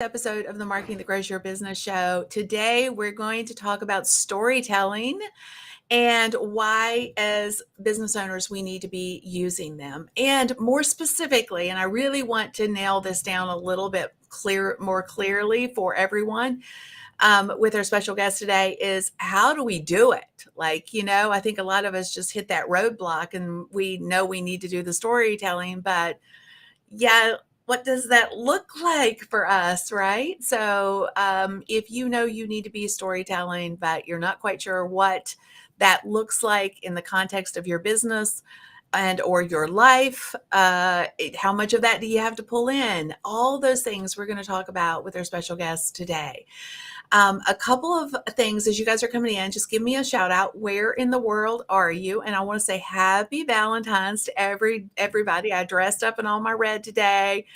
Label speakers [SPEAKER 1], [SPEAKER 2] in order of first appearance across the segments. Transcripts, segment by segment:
[SPEAKER 1] Episode of the Marketing That Grows Your Business show. Today, we're going to talk about storytelling and why, as business owners, we need to be using them. And more specifically, and I really want to nail this down a little bit more clearly for everyone with our special guest today, is how do we do it? I think a lot of us just hit that roadblock and we know we need to do the storytelling, but yeah, what does that look like for us, right? So if you know you need to be storytelling, but you're not quite sure what that looks like in the context of your business and or your life, how much of that do you have to pull in? All those things we're going to talk about with our special guest today. A couple of things as you guys are coming in, just give me a shout out. Where in the world are you? And I want to say happy Valentine's to everybody. I dressed up in all my red today.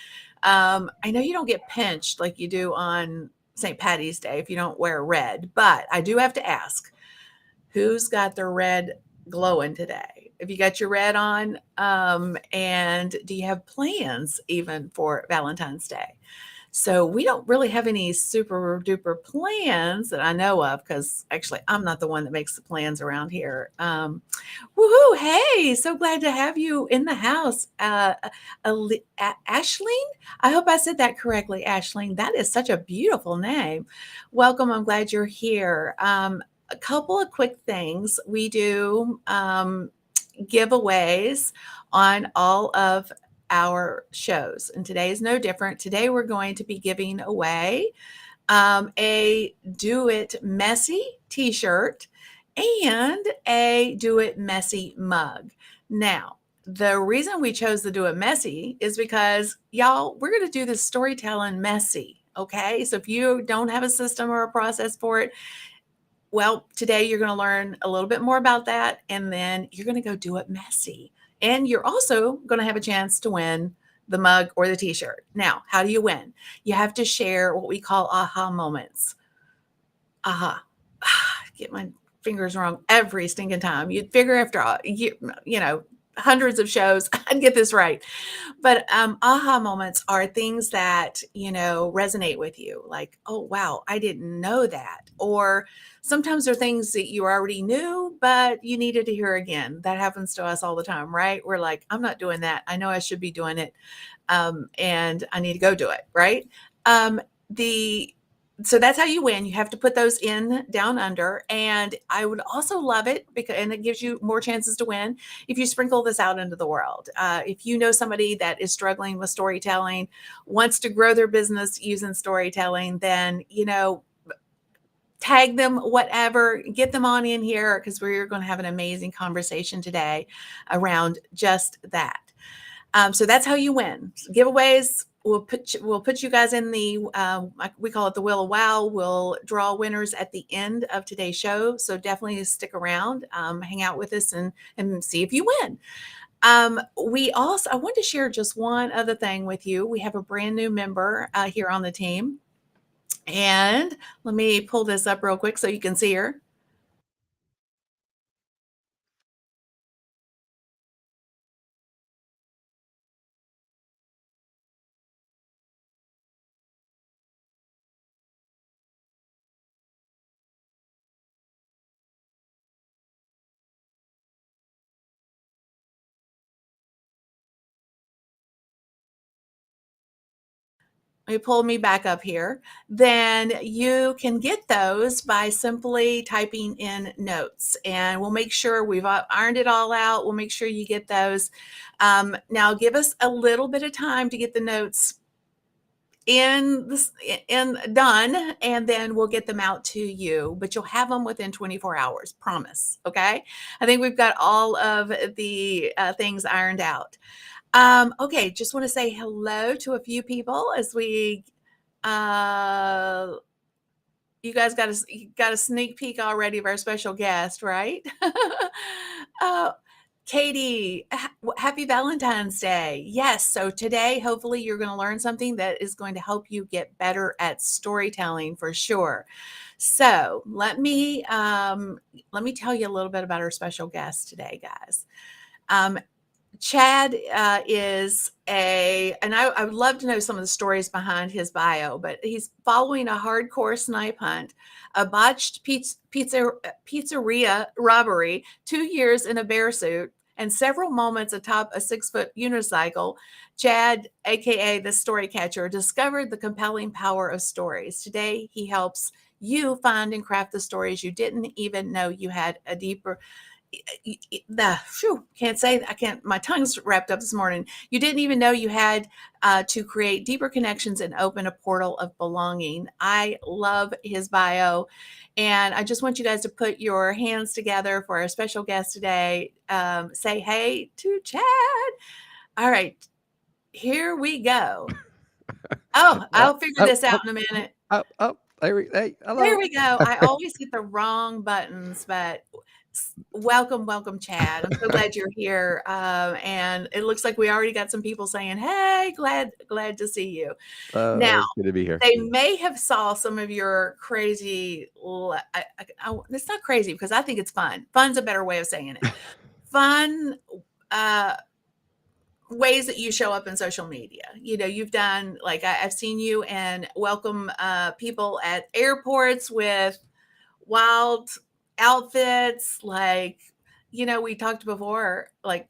[SPEAKER 1] I know you don't get pinched like you do on St. Patty's Day if you don't wear red, but I do have to ask, who's got their red glowing today? Have you got your red on? And do you have plans even for Valentine's Day? So we don't really have any super duper plans that I know of, because actually I'm not the one that makes the plans around here. Woohoo! Hey, so glad to have you in the house, Ashleen. I hope I said that correctly, Ashleen. That is such a beautiful name. Welcome. I'm glad you're here. A couple of quick things. We do giveaways on all of our shows, and today is no different. Today we're going to be giving away a Do It Messy t-shirt and a Do It Messy mug. Now, the reason we chose the Do It Messy is because, y'all, we're going to do this storytelling messy. Okay, so if you don't have a system or a process for it, well, today you're going to learn a little bit more about that, and then you're going to go do it messy. And you're also going to have a chance to win the mug or the t-shirt. Now, how do you win? You have to share what we call aha moments. Aha. Get my fingers wrong every stinking time. You'd figure after, hundreds of shows, I'd get this right. But aha moments are things that, resonate with you. Like, oh, wow, I didn't know that. Or sometimes they're things that you already knew, but you needed to hear again. That happens to us all the time, right? We're like, I'm not doing that. I know I should be doing it. And I need to go do it, right? So that's how you win. You have to put those in down under. And I would also love it and it gives you more chances to win if you sprinkle this out into the world. If you know somebody that is struggling with storytelling, wants to grow their business using storytelling, then, tag them, whatever, get them on in here, because we're going to have an amazing conversation today around just that. So that's how you win. Giveaways. We'll put you guys in the, we call it the Wheel of Wow. We'll draw winners at the end of today's show. So definitely stick around, hang out with us and see if you win. I want to share just one other thing with you. We have a brand new member here on the team. And let me pull this up real quick so you can see her. You pull me back up here, then you can get those by simply typing in notes, and we'll make sure we've ironed it all out. We'll make sure you get those. Now give us a little bit of time to get the notes in done, and then we'll get them out to you, but you'll have them within 24 hours, promise. Okay. I think we've got all of the things ironed out. Okay, just want to say hello to a few people as we, you guys got a sneak peek already of our special guest, right? uh, Katie, happy Valentine's Day. Yes, so today, hopefully you're going to learn something that is going to help you get better at storytelling for sure. So let me tell you a little bit about our special guest today, guys. Chad and I would love to know some of the stories behind his bio, but he's following a hardcore snipe hunt, a botched pizzeria robbery, 2 years in a bear suit, and several moments atop a 6 foot unicycle. Chad, aka the story catcher, discovered the compelling power of stories. Today, he helps you find and craft the stories you didn't even know you had a deeper can't say I can't. My tongue's wrapped up this morning. You didn't even know you had to create deeper connections and open a portal of belonging. I love his bio, and I just want you guys to put your hands together for our special guest today. Say hey to Chad. All right, here we go. Oh, I'll figure
[SPEAKER 2] Up,
[SPEAKER 1] this out
[SPEAKER 2] up,
[SPEAKER 1] in a
[SPEAKER 2] up,
[SPEAKER 1] minute.
[SPEAKER 2] up, up. Hey,
[SPEAKER 1] There
[SPEAKER 2] hello.
[SPEAKER 1] we go. I always hit the wrong buttons, but welcome, welcome, Chad. I'm so glad you're here. And it looks like we already got some people saying, "Hey, glad to see you." Now,
[SPEAKER 2] It's good to be here.
[SPEAKER 1] they may have saw some of your crazy. It's not crazy because I think it's fun. Fun's a better way of saying it. Fun. Uh, ways that you show up in social media. You've done like I've seen you and welcome people at airports with wild outfits. Like, we talked before, like,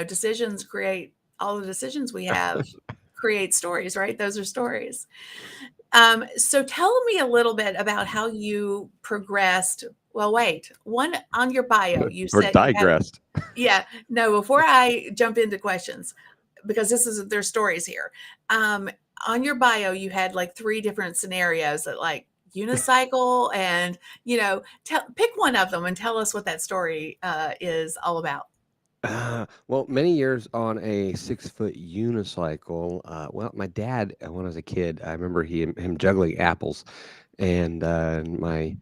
[SPEAKER 1] decisions create all the decisions we have create stories, right? Those are stories. So tell me a little bit about how you progressed. Well, wait, one on your bio, you
[SPEAKER 2] Or
[SPEAKER 1] said you had,
[SPEAKER 2] digressed.
[SPEAKER 1] yeah, no, before I jump into questions, because there's stories here. Um, on your bio, you had like three different scenarios that like unicycle and, pick one of them and tell us what that story is all about.
[SPEAKER 2] Well, many years on a 6 foot unicycle. Well, my dad, when I was a kid, I remember him juggling apples, and in my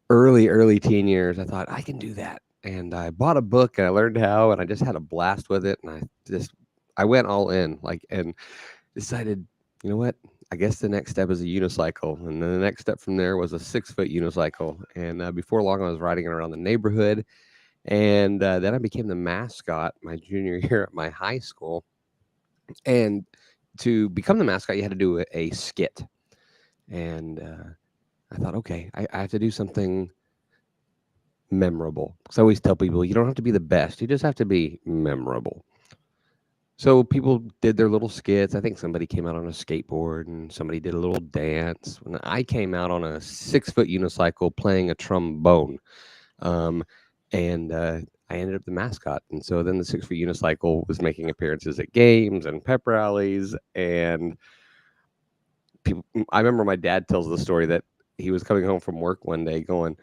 [SPEAKER 2] early teen years, I thought I can do that, and I bought a book and I learned how, and I just had a blast with it, and I went all in, like, and decided, you know what? I guess the next step is a unicycle, and then the next step from there was a 6 foot unicycle, and before long, I was riding it around the neighborhood. And then I became the mascot my junior year at my high school. And to become the mascot, you had to do a skit. And I thought, okay, I have to do something memorable. Because I always tell people, you don't have to be the best, you just have to be memorable. So people did their little skits. I think somebody came out on a skateboard and somebody did a little dance. When I came out on a 6 foot unicycle playing a trombone. Um, and I ended up the mascot. And so then the 6 foot unicycle was making appearances at games and pep rallies. And people, I remember my dad tells the story that he was coming home from work one day going,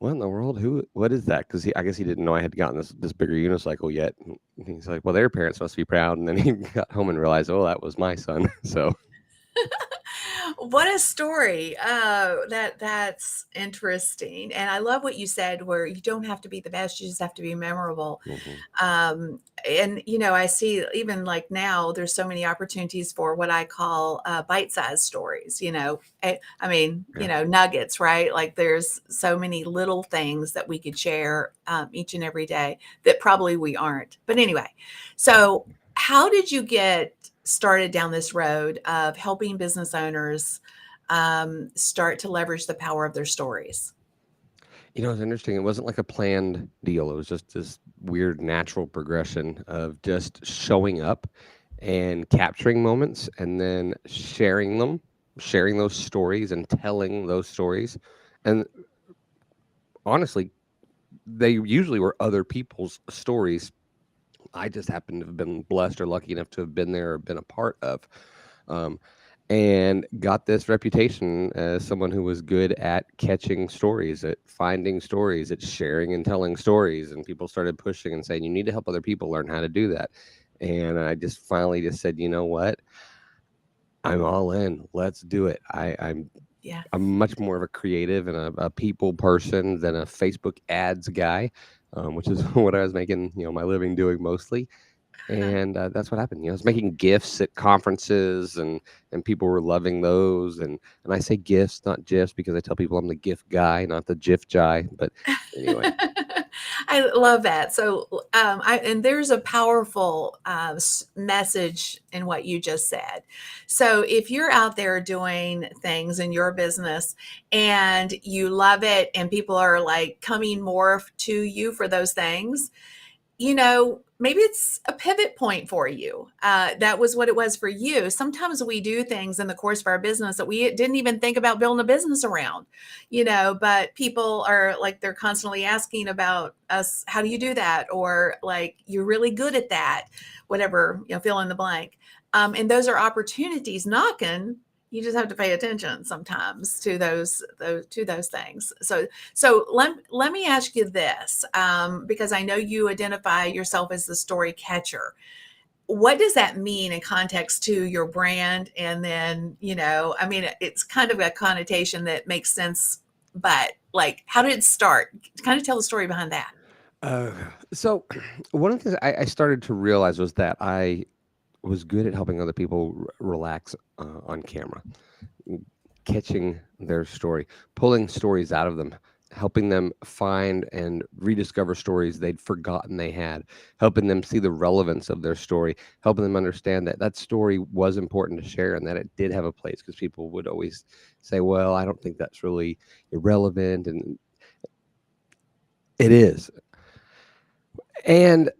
[SPEAKER 2] "What in the world? What is that?" Because I guess he didn't know I had gotten this bigger unicycle yet. And he's like, "Well, their parents must be proud." And then he got home and realized, "Oh, that was my son." So,
[SPEAKER 1] What a story. That's interesting. And I love what you said where you don't have to be the best, you just have to be memorable.
[SPEAKER 2] mhm,
[SPEAKER 1] Um, and I see even like now there's so many opportunities for what I call bite-sized stories, I mean,
[SPEAKER 2] yeah.
[SPEAKER 1] nuggets, right? Like there's so many little things that we could share each and every day that probably we aren't. But anyway, so how did you get started down this road of helping business owners start to leverage the power of their stories?
[SPEAKER 2] It's interesting. It wasn't like a planned deal. It was just this weird natural progression of just showing up and capturing moments and then sharing those stories and telling those stories. And honestly, they usually were other people's stories. I just happened to have been blessed or lucky enough to have been there or been a part of. Um, and got this reputation as someone who was good at catching stories, at finding stories, at sharing and telling stories. And people started pushing and saying, you need to help other people learn how to do that. And I just finally just said, you know what? I'm all in. Let's do it.
[SPEAKER 1] Yeah.
[SPEAKER 2] I'm much more of a creative and a people person than a Facebook ads guy, which is what I was making, my living doing mostly. And that's what happened. I was making gifts at conferences, and people were loving those. And I say gifts, not gifs, because I tell people I'm the gift guy, not the gif guy. But anyway,
[SPEAKER 1] I love that. So, and there's a powerful message in what you just said. So, if you're out there doing things in your business and you love it, and people are like coming more to you for those things, maybe it's a pivot point for you. That was what it was for you. Sometimes we do things in the course of our business that we didn't even think about building a business around, but people are like, they're constantly asking about us, how do you do that? Or like, you're really good at that, whatever, fill in the blank. And those are opportunities knocking. You just have to pay attention sometimes to those things. So let me ask you this, because I know you identify yourself as the story catcher. What does that mean in context to your brand? And then, I mean, it's kind of a connotation that makes sense, but like, how did it start? Kind of tell the story behind that.
[SPEAKER 2] Uh, so one of the things I started to realize was that I was good at helping other people relax on camera, catching their story, pulling stories out of them, helping them find and rediscover stories they'd forgotten they had, helping them see the relevance of their story, helping them understand that that story was important to share and that it did have a place, because people would always say, well, I don't think that's really irrelevant. And it is. And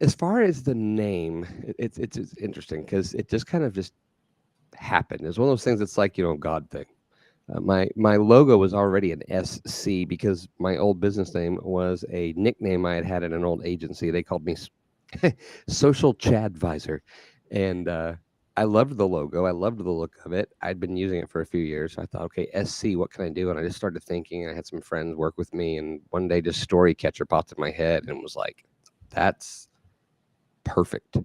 [SPEAKER 2] as far as the name, it's interesting because it just kind of just happened. It's one of those things that's like, God thing. My logo was already an SC because my old business name was a nickname I had had at an old agency. They called me Social Chadvisor, and I loved the logo. I loved the look of it. I'd been using it for a few years. So I thought, okay, SC, what can I do? And I just started thinking. I had some friends work with me, and one day, just story catcher popped in my head, and was like, "That's perfect."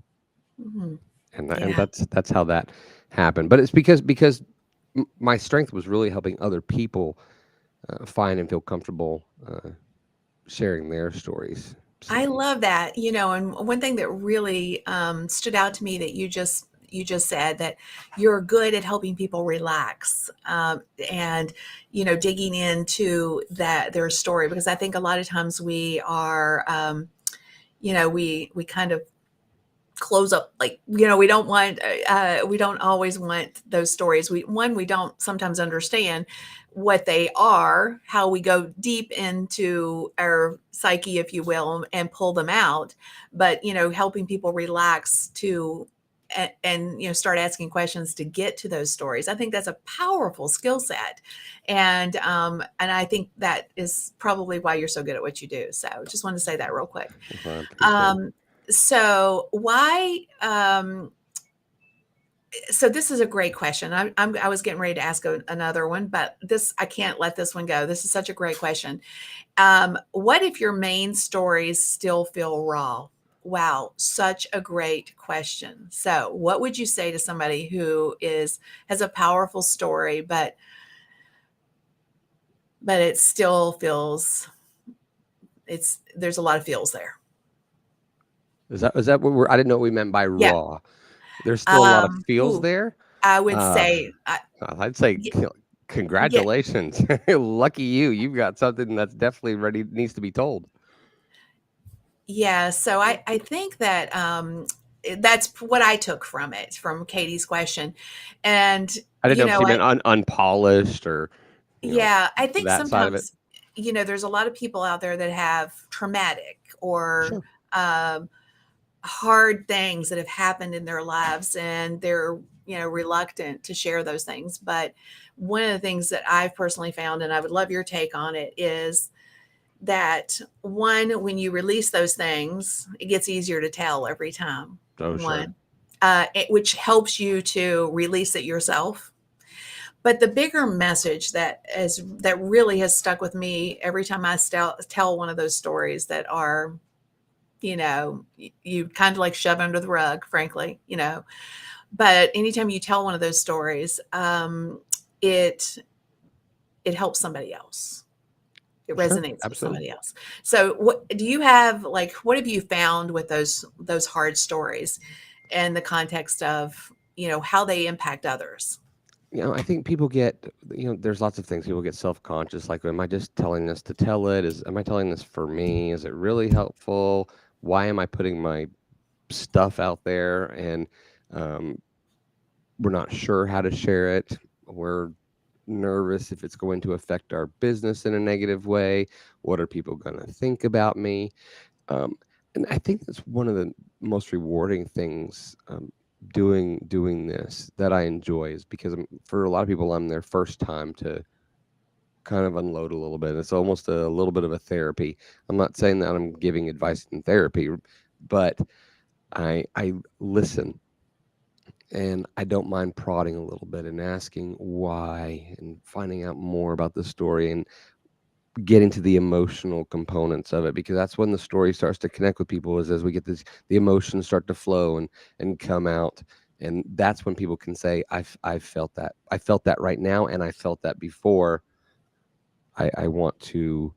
[SPEAKER 1] Mhm.
[SPEAKER 2] And
[SPEAKER 1] Yeah.
[SPEAKER 2] that's how that happened. But it's because my strength was really helping other people find and feel comfortable sharing their stories.
[SPEAKER 1] I
[SPEAKER 2] So
[SPEAKER 1] love that, and one thing that really stood out to me that you just said that you're good at helping people relax, and digging into their story, because I think a lot of times we are, we kind of close up, like, we don't always want those stories. We don't sometimes understand what they are, how we go deep into our psyche, if you will, and pull them out. But helping people relax to, and start asking questions to get to those stories, I think that's a powerful skill set. And I think that is probably why you're so good at what you do. So just wanted to say that real quick.
[SPEAKER 2] well, I appreciate it.
[SPEAKER 1] um, so why? So this is a great question. I was getting ready to ask another one, but this, I can't let this one go. This is such a great question. What if your main stories still feel raw? Wow, such a great question. So, what would you say to somebody who has a powerful story, but it still feels, it's there's a lot of feels there.
[SPEAKER 2] Is that what we're? I didn't know what we meant by
[SPEAKER 1] Yeah.
[SPEAKER 2] raw. There's still a lot of feels
[SPEAKER 1] Ooh,
[SPEAKER 2] there.
[SPEAKER 1] I would
[SPEAKER 2] Uh,
[SPEAKER 1] say,
[SPEAKER 2] I'd say
[SPEAKER 1] yeah, yeah,
[SPEAKER 2] congratulations, lucky you. You've got something that's definitely ready, needs to be told.
[SPEAKER 1] yeah. So I think that that's what I took from it, from Katie's question. And,
[SPEAKER 2] I didn't know if she
[SPEAKER 1] I,
[SPEAKER 2] meant unpolished or you know
[SPEAKER 1] yeah, I think
[SPEAKER 2] that side of it.
[SPEAKER 1] sometimes, there's a lot of people out there that have traumatic or
[SPEAKER 2] Sure.
[SPEAKER 1] um, hard things that have happened in their lives, and they're, reluctant to share those things. But one of the things that I've personally found, and I would love your take on it, is that one, when you release those things, it gets easier to tell every time.
[SPEAKER 2] Oh, sure.
[SPEAKER 1] One, which helps you to release it yourself. But the bigger message that really has stuck with me every time I tell one of those stories that are, you kind of like shove under the rug, frankly, But anytime you tell one of those stories, it it helps somebody else. It
[SPEAKER 2] Sure.
[SPEAKER 1] resonates with
[SPEAKER 2] Absolutely.
[SPEAKER 1] somebody else. So what do you have, like, what have you found with those hard stories, and the context of, how they impact others?
[SPEAKER 2] I think people get, there's lots of things. People get self-conscious. Like, am I just telling this to tell it? Am I telling this for me? Is it really helpful? Why am I putting my stuff out there? And um, we're not sure how to share it. We're nervous if it's going to affect our business in a negative way. What are people going to think about me? Um, and I think that's one of the most rewarding things, doing this, that I enjoy, is because for a lot of people, I'm their first time to kind of unload a little bit. It's almost a little bit of a therapy. I'm not saying that I'm giving advice in therapy, but I listen, and I don't mind prodding a little bit and asking why and finding out more about the story and getting to the emotional components of it, because that's when the story starts to connect with people, is as we get this, the emotions start to flow and come out. And that's when people can say, I've felt that. I felt that right now, and I felt that before. I want to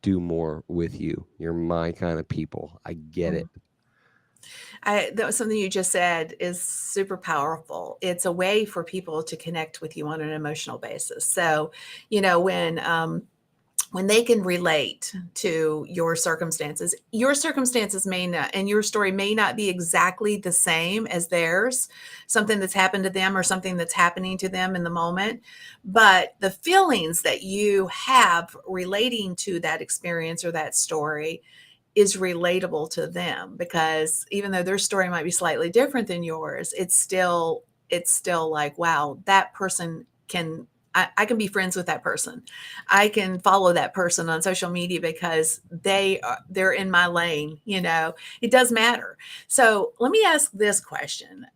[SPEAKER 2] do more with you. You're my kind of people. I get
[SPEAKER 1] Mm.
[SPEAKER 2] it.
[SPEAKER 1] That was something you just said is super powerful. It's a way for people to connect with you on an emotional basis. So, you know, when they can relate to your circumstances may not, and your story may not be exactly the same as theirs, something that's happened to them or something that's happening to them in the moment. But the feelings that you have relating to that experience or that story is relatable to them, because even though their story might be slightly different than yours, it's still like, wow, that person can, I can be friends with that person. I can follow that person on social media because they're in my lane. It does matter. So let me ask this question: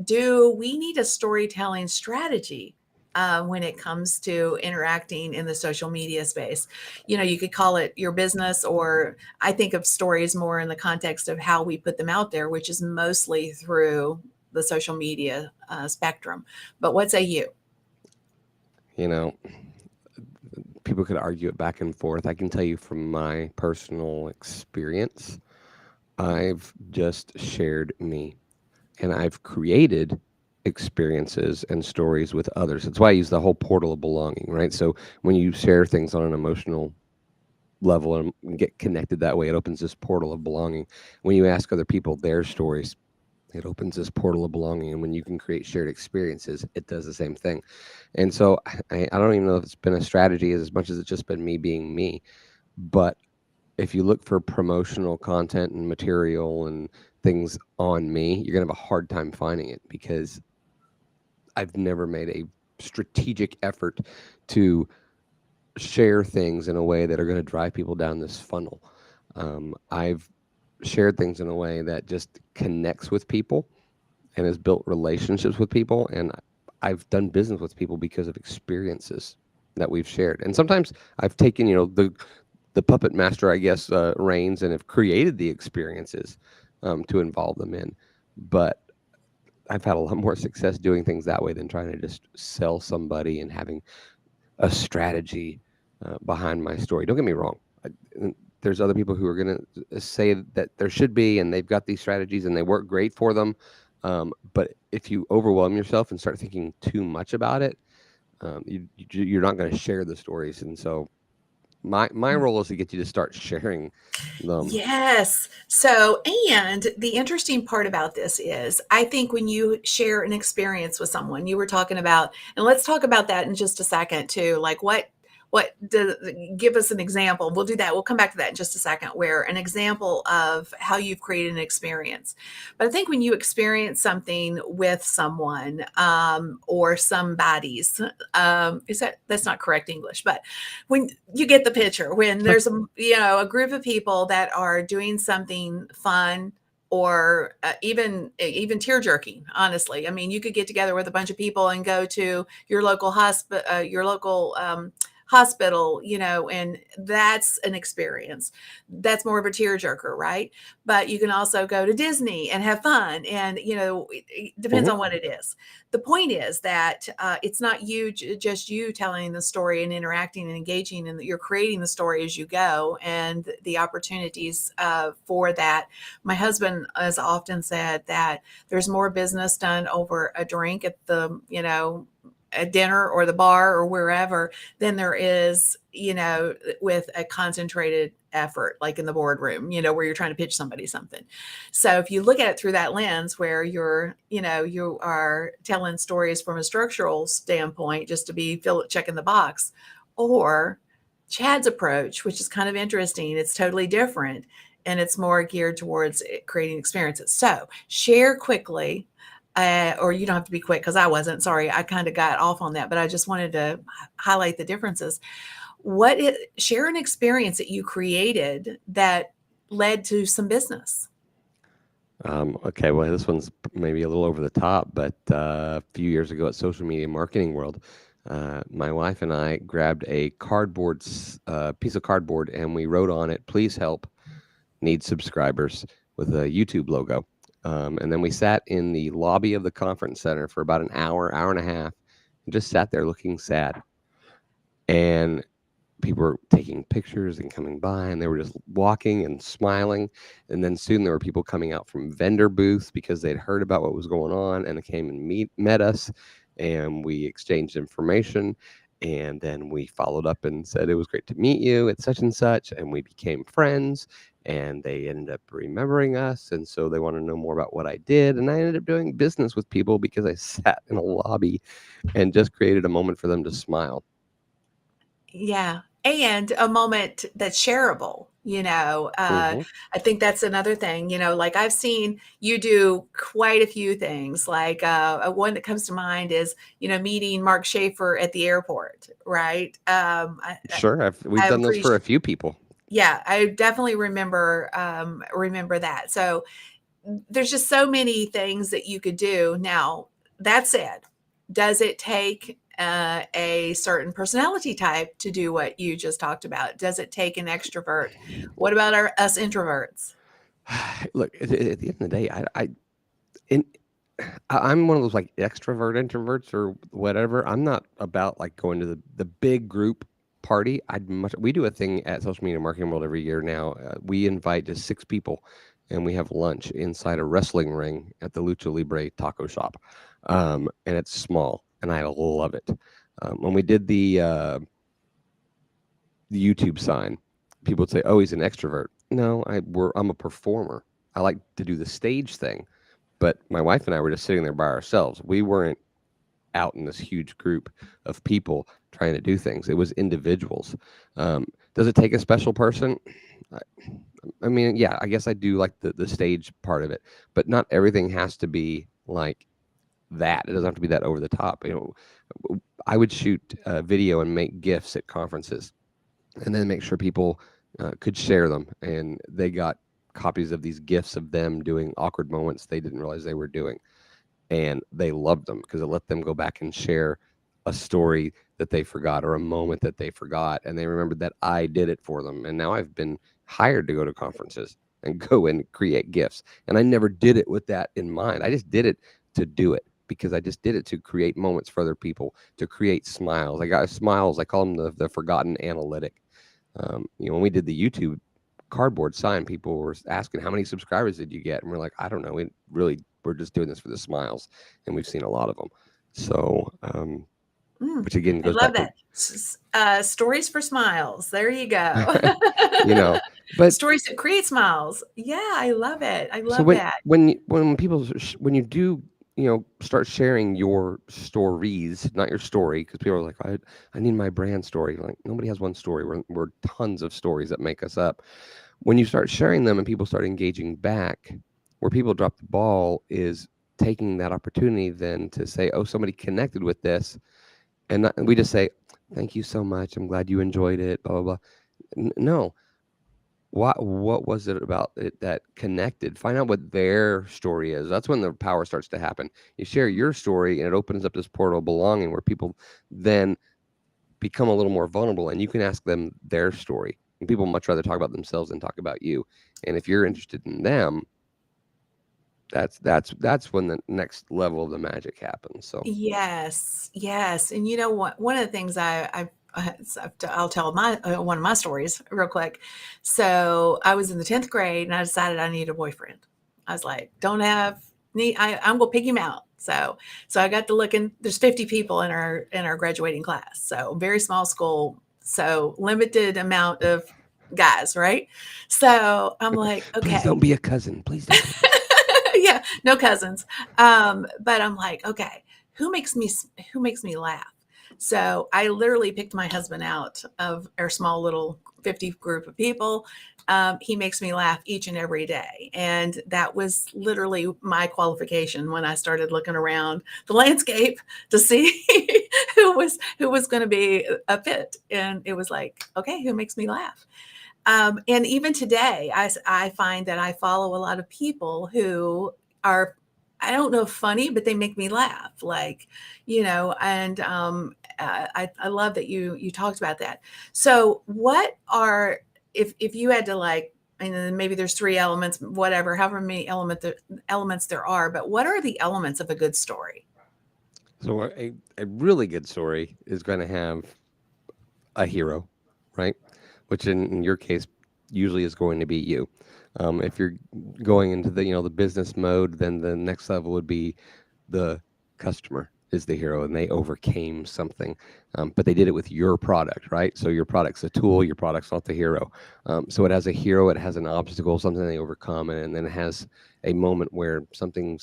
[SPEAKER 1] do we need a storytelling strategy when it comes to interacting in the social media space? You could call it your business, or I think of stories more in the context of how we put them out there, which is mostly through the social media spectrum. But what say you?
[SPEAKER 2] You know, people could argue it back and forth. I can tell you from my personal experience, I've just shared me, and I've created experiences and stories with others. That's why I use the whole portal of belonging, right? So when you share things on an emotional level and get connected that way, it opens this portal of belonging. When you ask other people their stories, it opens this portal of belonging. And when you can create shared experiences, it does the same thing. And so I don't even know if it's been a strategy as much as it's just been me being me. But if you look for promotional content and material and things on me, you're going to have a hard time finding it, because I've never made a strategic effort to share things in a way that are going to drive people down this funnel. I've shared things in a way that just connects with people and has built relationships with people. And I've done business with people because of experiences that we've shared. And sometimes I've taken, the puppet master, I guess, reins, and have created the experiences to involve them in. But I've had a lot more success doing things that way than trying to just sell somebody and having a strategy behind my story. Don't get me wrong. There's other people who are going to say that there should be, and they've got these strategies and they work great for them. But if you overwhelm yourself and start thinking too much about it, you're not going to share the stories. And so my role is to get you to start sharing them.
[SPEAKER 1] Yes. So, and the interesting part about this is, I think when you share an experience with someone, you were talking about, and let's talk about that in just a second too. Like, give us an example. We'll do that. We'll come back to that in just a second, where an example of how you've created an experience. But I think when you experience something with someone, or somebody's, that's not correct English, but when you get the picture, when there's a group of people that are doing something fun, or even tear jerking. Honestly, I mean, you could get together with a bunch of people and go to your local hospital, your local hospital, and that's an experience. That's more of a tearjerker, right? But you can also go to Disney and have fun, and it depends
[SPEAKER 2] Hmm.
[SPEAKER 1] on what it is. The point is that it's not you, just you telling the story and interacting and engaging, and you're creating the story as you go, and the opportunities for that. My husband has often said that there's more business done over a drink at the, a dinner or the bar or wherever than there is, with a concentrated effort, like in the boardroom, where you're trying to pitch somebody something. So if you look at it through that lens where you are telling stories from a structural standpoint, just to be checking the box, or Chad's approach, which is kind of interesting, it's totally different, and it's more geared towards creating experiences. So share quickly, or you don't have to be quick because I wasn't. Sorry, I kind of got off on that, but I just wanted to highlight the differences. Share an experience that you created that led to some business.
[SPEAKER 2] Okay, well, this one's maybe a little over the top, but a few years ago at Social Media Marketing World, my wife and I grabbed a piece of cardboard, and we wrote on it, "Please help, need subscribers," with a YouTube logo. And then we sat in the lobby of the conference center for about an hour, hour and a half, and just sat there looking sad. And people were taking pictures and coming by, and they were just walking and smiling. And then soon there were people coming out from vendor booths because they'd heard about what was going on, and they came and met us, and we exchanged information. And then we followed up and said, "It was great to meet you at such and such," and we became friends. And they ended up remembering us, and so they want to know more about what I did. And I ended up doing business with people because I sat in a lobby and just created a moment for them to smile.
[SPEAKER 1] Yeah. And a moment that's shareable.
[SPEAKER 2] Hmm.
[SPEAKER 1] I think that's another thing, like I've seen you do quite a few things. Like one that comes to mind is, meeting Mark Schaefer at the airport, right?
[SPEAKER 2] Sure, we've
[SPEAKER 1] I'm
[SPEAKER 2] done those
[SPEAKER 1] pretty
[SPEAKER 2] for
[SPEAKER 1] sure.
[SPEAKER 2] a few people.
[SPEAKER 1] Yeah, I definitely remember that. So there's just so many things that you could do. Now, that said, does it take a certain personality type to do what you just talked about? Does it take an extrovert? What about us introverts?
[SPEAKER 2] Look, at the end of the day, in, I'm one of those like extrovert introverts or whatever. I'm not about like going to the big group party. We do a thing at Social Media Marketing World every year now. We invite just 6 people, and we have lunch inside a wrestling ring at the Lucha Libre taco shop, and it's small, and I love it. When we did the YouTube sign, people would say, "Oh, he's an extrovert." No, I'm a performer. I like to do the stage thing. But my wife and I were just sitting there by ourselves. We weren't out in this huge group of people trying to do things. It was individuals. Does it take a special person? I, I mean, yeah, I guess I do like the stage part of it, but not everything has to be like that. It doesn't have to be that over the top. I would shoot video and make GIFs at conferences, and then make sure people could share them, and they got copies of these GIFs of them doing awkward moments they didn't realize they were doing, and they loved them because it let them go back and share a story that they forgot or a moment that they forgot, and they remembered that I did it for them. And now I've been hired to go to conferences and go and create GIFs, and I never did it with that in mind. I just did it to do it because I just did it to create moments for other people, to create smiles. I got smiles. I call them the forgotten analytic. When we did the YouTube cardboard sign, people were asking, "How many subscribers did you get?" And we're like, "I don't know. We're just doing this for the smiles," and we've seen a lot of them. So,
[SPEAKER 1] Mm,
[SPEAKER 2] which again
[SPEAKER 1] I
[SPEAKER 2] goes
[SPEAKER 1] love
[SPEAKER 2] back to,
[SPEAKER 1] that. Stories for smiles. There you go.
[SPEAKER 2] you know, but
[SPEAKER 1] Stories that create smiles. Yeah, I love it. I
[SPEAKER 2] so
[SPEAKER 1] love that.
[SPEAKER 2] when people when you do start sharing your stories, not your story, because people are like, I need my brand story. Like nobody has one story. We're tons of stories that make us up. When you start sharing them and people start engaging back, where people drop the ball is taking that opportunity then to say, "Oh, somebody connected with this," and we just say, "Thank you so much. I'm glad you enjoyed it." Blah blah blah. No, what was it about it that connected? Find out what their story is. That's when the power starts to happen. You share your story, and it opens up this portal of belonging where people then become a little more vulnerable, and you can ask them their story. And people much rather talk about themselves than talk about you. And if you're interested in them, that's when the next level of the magic happens. So
[SPEAKER 1] Yes, yes. And you know what? One of the things I'll tell my one of my stories real quick. So I was in the 10th grade and I decided I needed a boyfriend. I was like, don't have need. I'm gonna pick him out. So I got to looking. There's 50 people in our graduating class. So very small school. So limited amount of guys, right? So I'm like,
[SPEAKER 2] please
[SPEAKER 1] okay,
[SPEAKER 2] don't be a cousin. Please don't be a cousin.
[SPEAKER 1] yeah, no cousins. But I'm like, okay, who makes me who makes me laugh? So I literally picked my husband out of our small little 50 group of people. He makes me laugh each and every day, and that was literally my qualification when I started looking around the landscape to see who was going to be a fit. And it was like, okay, who makes me laugh? And even today, I find that I follow a lot of people who are, I don't know, funny, but they make me laugh. Like, and I love that you talked about that. So, what are if you had to like, and then maybe there's three elements, whatever, however many elements there are, but what are the elements of a good story?
[SPEAKER 2] So a really good story is going to have a hero, right? Which in your case usually is going to be you. If you're going into the the business mode, then the next level would be the customer is the hero, and they overcame something, but they did it with your product, right? So your product's a tool, your product's not the hero. So it has a hero, it has an obstacle, something they overcome, and then it has a moment where something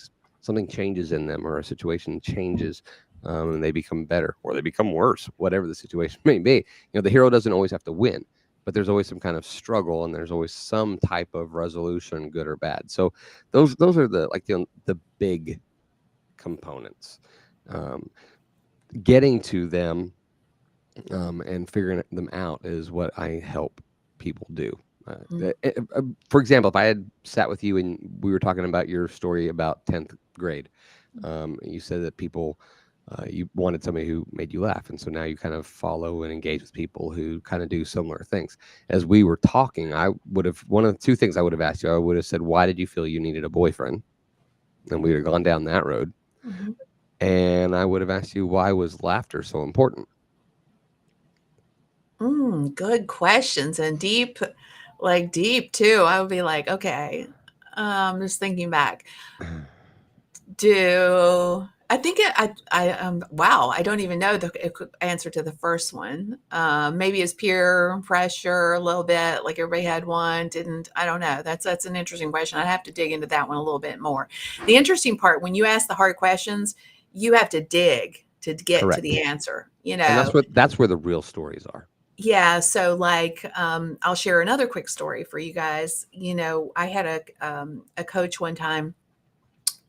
[SPEAKER 2] changes in them, or a situation changes, and they become better or they become worse, whatever the situation may be. The hero doesn't always have to win, but there's always some kind of struggle, and there's always some type of resolution, good or bad. So those are the like the big components. Um, Getting to them, and figuring them out is what I help people do.
[SPEAKER 1] Mm,
[SPEAKER 2] For example, if I had sat with you and we were talking about your story about 10th grade, you said that people, you wanted somebody who made you laugh. And so now you kind of follow and engage with people who kind of do similar things. As we were talking, I would have, one of the two things I would have asked you, I would have said, why did you feel you needed a boyfriend? And we would have gone down that road.
[SPEAKER 1] mhm.
[SPEAKER 2] And I would have asked you, why was laughter so important?
[SPEAKER 1] Good questions and deep, like deep too. I would be like, okay, just thinking back. Do I think wow, I don't even know the answer to the first one. Maybe it's peer pressure a little bit, like everybody had one, didn't, I don't know. That's an interesting question. I'd have to dig into that one a little bit more. The interesting part, when you ask the hard questions, you have to dig to get to
[SPEAKER 2] Correct.
[SPEAKER 1] the answer,
[SPEAKER 2] And that's where the real stories are.
[SPEAKER 1] Yeah, so like, I'll share another quick story for you guys. I had a coach one time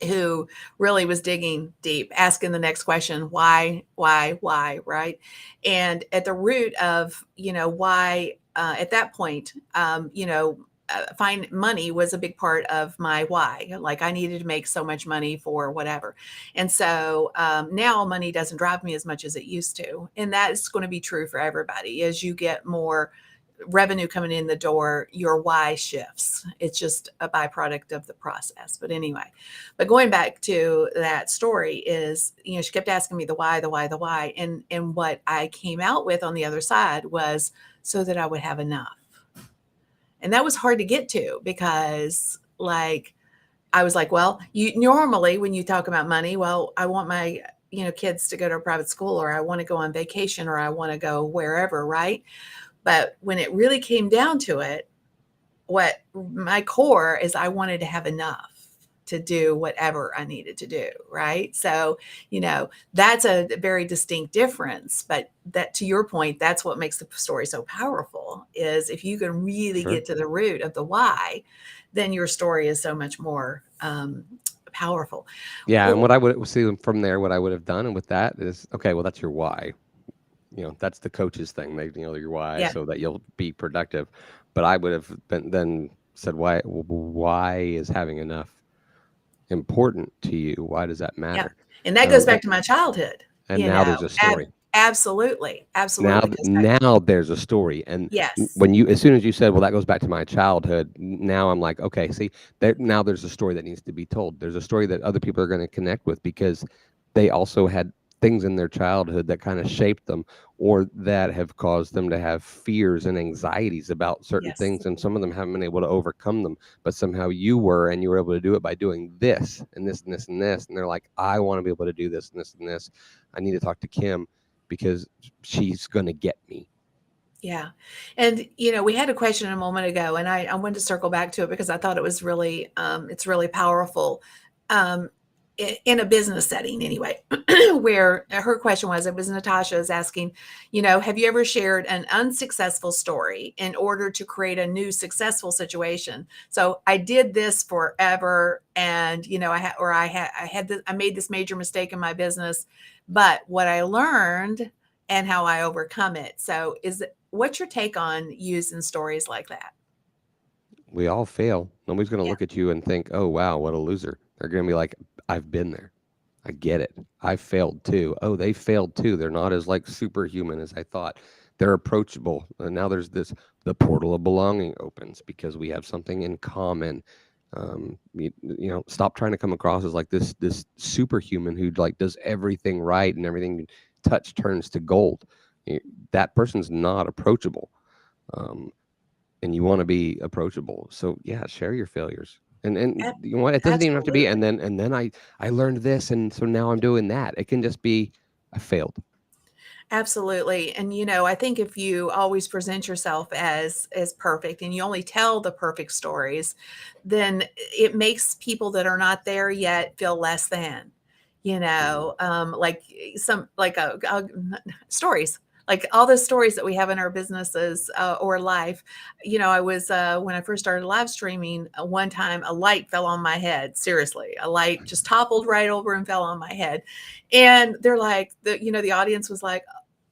[SPEAKER 1] who really was digging deep, asking the next question, why, right? And at the root of, why, at that point, find money was a big part of my why. Like I needed to make so much money for whatever. And so now money doesn't drive me as much as it used to. And that is going to be true for everybody. As you get more revenue coming in the door, your why shifts. It's just a byproduct of the process. But anyway, but going back to that story is, she kept asking me the why, the why, the why. And what I came out with on the other side was so that I would have enough. And that was hard to get to because like I was like, well, you normally when you talk about money, well, I want my kids to go to a private school, or I want to go on vacation, or I want to go wherever, right? But when it really came down to it, what my core is, I wanted to have enough to do whatever I needed to do. Right. So, that's a very distinct difference. But that, to your point, that's what makes the story so powerful is if you can really
[SPEAKER 2] Sure.
[SPEAKER 1] get to the root of the why, then your story is so much more powerful.
[SPEAKER 2] Yeah, and
[SPEAKER 1] Well,
[SPEAKER 2] what I would see from there, what I would have done, and with that is, okay, well, that's your why. That's the coach's thing. They, your why,
[SPEAKER 1] yeah.
[SPEAKER 2] so that you'll be productive. But I would have been then said, why is having enough important to you? Why does that
[SPEAKER 1] Yeah.
[SPEAKER 2] matter?
[SPEAKER 1] And that goes
[SPEAKER 2] Um,
[SPEAKER 1] back
[SPEAKER 2] and,
[SPEAKER 1] to my childhood,
[SPEAKER 2] and now there's a story.
[SPEAKER 1] Absolutely,
[SPEAKER 2] Now
[SPEAKER 1] absolutely.
[SPEAKER 2] th
[SPEAKER 1] Goes back.
[SPEAKER 2] now there's a story, and
[SPEAKER 1] Yes,
[SPEAKER 2] when you as soon as you said, "Well, that goes back to my childhood," now I'm like, "Okay, see, now there's a story that needs to be told. There's a story that other people are gonna connect with because they also had things in their childhood that kinda shaped them or that have caused them to have fears and anxieties about certain
[SPEAKER 1] yes,
[SPEAKER 2] things, and some of them haven't been able to overcome them, but somehow you were, and you were able to do it by doing this, and this, and this, and this," and they're like, "I wanna be able to do this, and this, and this. I need to talk to Kim because she's gonna get me."
[SPEAKER 1] yeah. And we had a question a moment ago, and I wanted to circle back to it because I thought it was really, it's really powerful, um, in a business setting anyway. Where her question was, it was Natasha is asking, have you ever shared an unsuccessful story in order to create a new successful situation? So I did this forever, and I made this major mistake in my business, but what I learned and how I overcome it. So what's your take on using stories like that?
[SPEAKER 2] We all fail. Nobody's gonna
[SPEAKER 1] Yeah.
[SPEAKER 2] look at you and think, "Oh, wow, what a loser." They're gonna be like, "I've been there. I get it. I failed too. Oh, they failed too. They're not as like superhuman as I thought. They're approachable." And now there's this the portal of belonging opens because we have something in common. Stop trying to come across as like this superhuman who like does everything right and everything you touch turns to gold. Y- That person's not approachable. Um, and you want to be approachable. So yeah, share your failures. And
[SPEAKER 1] Ab-
[SPEAKER 2] you know what? It doesn't even have to be.
[SPEAKER 1] Absolutely.
[SPEAKER 2] And then I learned this, and so now I'm doing that. It can just be I failed.
[SPEAKER 1] Absolutely. And I think if you always present yourself as perfect and you only tell the perfect stories, then it makes people that are not there yet feel less than.
[SPEAKER 2] Mhm.
[SPEAKER 1] Like some like stories. Like all the stories that we have in our businesses or life. I was when I first started live streaming, one time a light fell on my head. Seriously, a light just toppled right over and fell on my head. And they're like, the audience was like,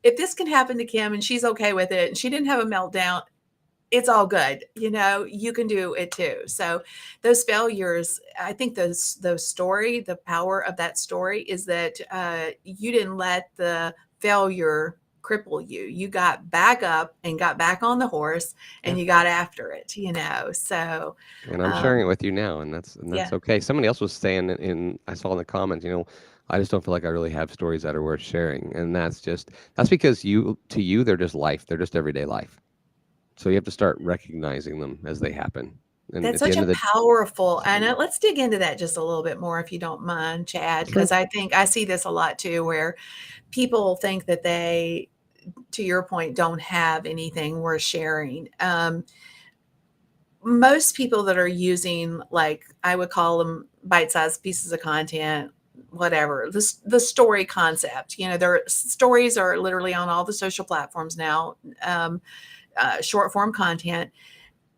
[SPEAKER 1] if this can happen to Kim and she's okay with it and she didn't have a meltdown, it's all good. You can do it too. So those failures, I think those story, the power of that story is that you didn't let the failure cripple you. You got back up and got back on the horse and
[SPEAKER 2] Yeah.
[SPEAKER 1] you got after it. So
[SPEAKER 2] And I'm sharing it
[SPEAKER 1] um,
[SPEAKER 2] with you now, and that's
[SPEAKER 1] yeah,
[SPEAKER 2] okay. Somebody else was saying I saw in the comments, I just don't feel like I really have stories that are worth sharing, and that's because you they're just life, they're just everyday life. So you have to start recognizing them as they happen. And
[SPEAKER 1] that's
[SPEAKER 2] at the
[SPEAKER 1] such
[SPEAKER 2] end
[SPEAKER 1] a
[SPEAKER 2] of the
[SPEAKER 1] powerful, and let's dig into that just a little bit more if you don't mind, Chad,
[SPEAKER 2] sure.
[SPEAKER 1] because I think I see this a lot too, where people think that they, to your point, don't have anything worth sharing. Most people that are using, like, I would call them bite-sized pieces of content, whatever, the story concept, their stories are literally on all the social platforms now, short form content.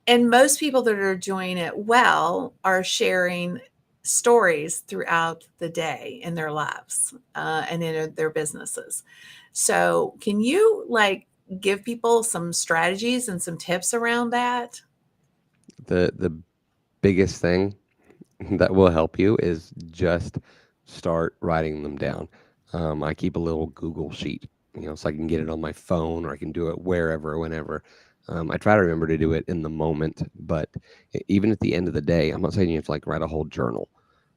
[SPEAKER 1] And most people that are doing it well are sharing stories throughout the day in their lives and in their businesses. So, can you like give people some strategies and some tips around that?
[SPEAKER 2] The biggest thing that will help you is just start writing them down. I keep a little Google sheet, so I can get it on my phone or I can do it wherever, whenever. I try to remember to do it in the moment, but even at the end of the day, I'm not saying you have to like write a whole journal,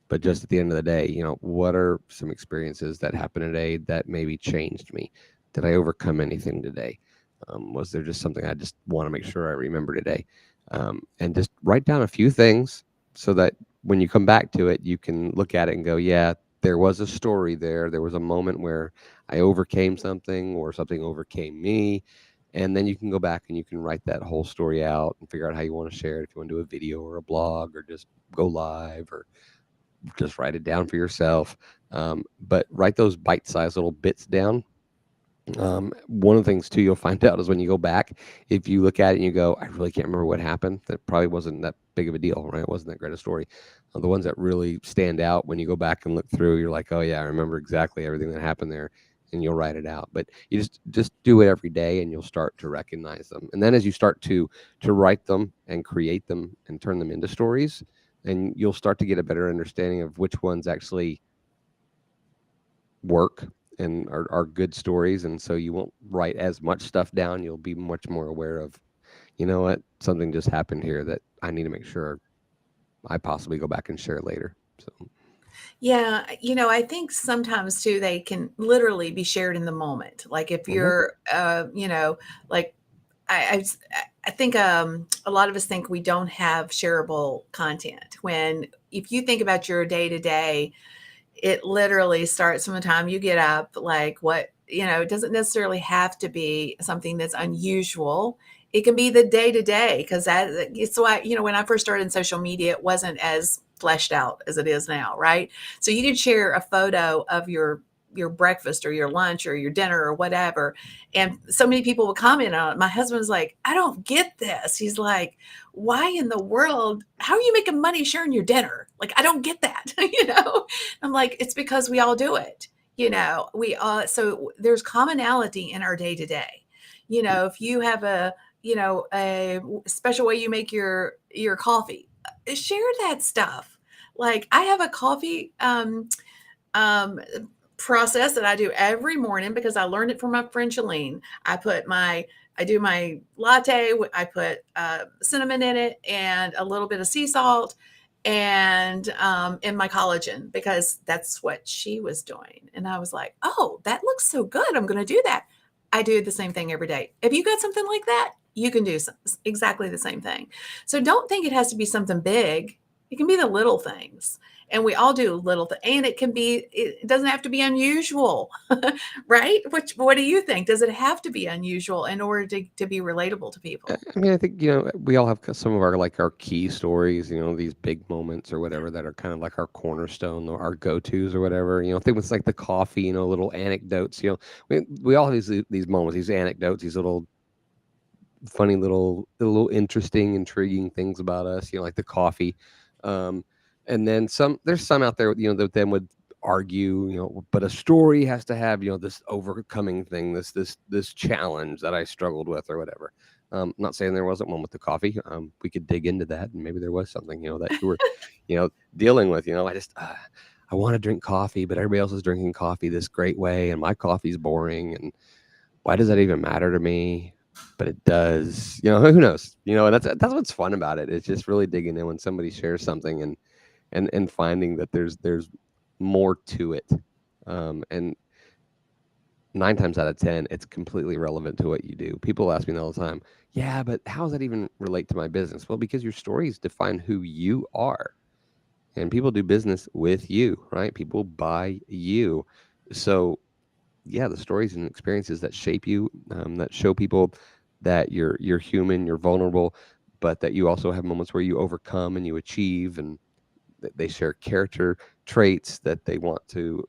[SPEAKER 2] but
[SPEAKER 1] Mm.
[SPEAKER 2] just at the end of the day, what are some experiences that happened today that maybe changed me? Did I overcome anything today? Was there just something I just want to make sure I remember today? And just write down a few things so that when you come back to it, you can look at it and go, yeah, there was a story there. There was a moment where I overcame something or something overcame me. And then you can go back and you can write that whole story out and figure out how you want to share it. If you want to do a video or a blog or just go live or just write it down for yourself. But write those bite-sized little bits down. One of the things too you'll find out is when you go back, if you look at it and you go, I really can't remember what happened, that probably wasn't that big of a deal, right? It wasn't that great a story. The ones that really stand out when you go back and look through, you're like, oh yeah, I remember exactly everything that happened there, and you'll write it out. But you just do it every day, and you'll start to recognize them. And then as you start to write them and create them and turn them into stories, and you'll start to get a better understanding of which ones actually work and are good stories, and so you won't write as much stuff down. You'll be much more aware of, you know what, something just happened here that I need to make sure I possibly go back and share later. So,
[SPEAKER 1] Yeah, I think sometimes too they can literally be shared in the moment. Like if
[SPEAKER 2] mhm.
[SPEAKER 1] you're, like I, I, I think a lot of us think we don't have shareable content. When if you think about your day to day, it literally starts from the time you get up, like what, it doesn't necessarily have to be something that's unusual. It can be the day to day, because it's why, when I first started in social media, it wasn't as fleshed out as it is now, right? So you could share a photo of your breakfast or your lunch or your dinner or whatever, and so many people would comment on it. My husband was like, I don't get this. He's like, why in the world, how are you making money sharing your dinner? Like, I don't get that. I'm like, it's because we all do it. We so there's commonality in our day to day. If you have a special way you make your coffee, share that stuff. Like I have a coffee um, process that I do every morning because I learned it from my friend Shalene. I do my latte. I put cinnamon in it and a little bit of sea salt and my collagen, because that's what she was doing. And I was like, oh, that looks so good. I'm going to do that. I do the same thing every day. If you got something like that, you can do exactly the same thing. So don't think it has to be something big. It can be the little things, and we all do little things, and it doesn't have to be unusual. Right? What do you think? Does it have to be unusual in order to be relatable to people?
[SPEAKER 2] I mean, I think, we all have some of our, like, our key stories, these big moments or whatever that are kind of like our cornerstone or our go-tos or whatever. Things like the coffee, little anecdotes. We all have these moments, these anecdotes, these little funny little interesting, intriguing things about us, like the coffee. Um, and then there's some out there, that then would argue, but a story has to have, this overcoming thing, this challenge that I struggled with or whatever. I'm not saying there wasn't one with the coffee. We could dig into that, and maybe there was something, that you were, dealing with. I want to drink coffee, but everybody else is drinking coffee this great way, and my coffee's boring, and why does that even matter to me? But it does. Who knows? And that's what's fun about it. It's just really digging in when somebody shares something and finding that there's more to it. And 9 times out of 10, it's completely relevant to what you do. People ask me all the time, yeah, but how does that even relate to my business? Well, because your stories define who you are, and people do business with you, right? People buy you. So yeah, the stories and experiences that shape you, that show people that you're human, you're vulnerable, but that you also have moments where you overcome and you achieve, and they share character traits that they want to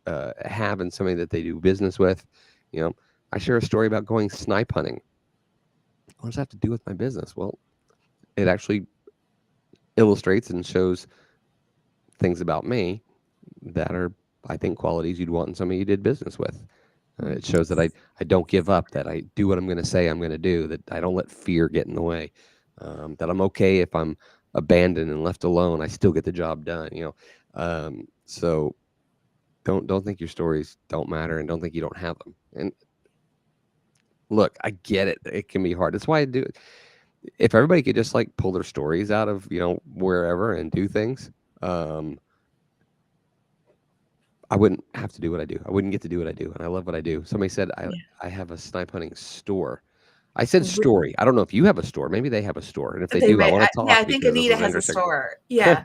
[SPEAKER 2] have in somebody that they do business with. You know, I share a story about going snipe hunting. What does that have to do with my business? Well, it actually illustrates and shows things about me that are, I think, qualities you'd want in somebody you did business with. It shows that I don't give up, that I do what I'm going to say I'm going to do, that I don't let fear get in the way, that I'm okay if I'm abandoned and left alone. I still get the job done. So don't think your stories don't matter, and don't think you don't have them. And look, I get it; it can be hard. That's why I do it. If everybody could just like pull their stories out of wherever and do things, um, I wouldn't have to do what I do. I wouldn't get to do what I do, and I love what I do. Somebody said I have a snipe hunting store. I said
[SPEAKER 1] Yeah.
[SPEAKER 2] story. I don't know if you have a store. Maybe they have a store, and if they
[SPEAKER 1] They
[SPEAKER 2] do, I
[SPEAKER 1] may,
[SPEAKER 2] want to
[SPEAKER 1] yeah,
[SPEAKER 2] talk
[SPEAKER 1] I think
[SPEAKER 2] because as
[SPEAKER 1] Anita
[SPEAKER 2] an
[SPEAKER 1] has a
[SPEAKER 2] interesting.
[SPEAKER 1] store. Yeah.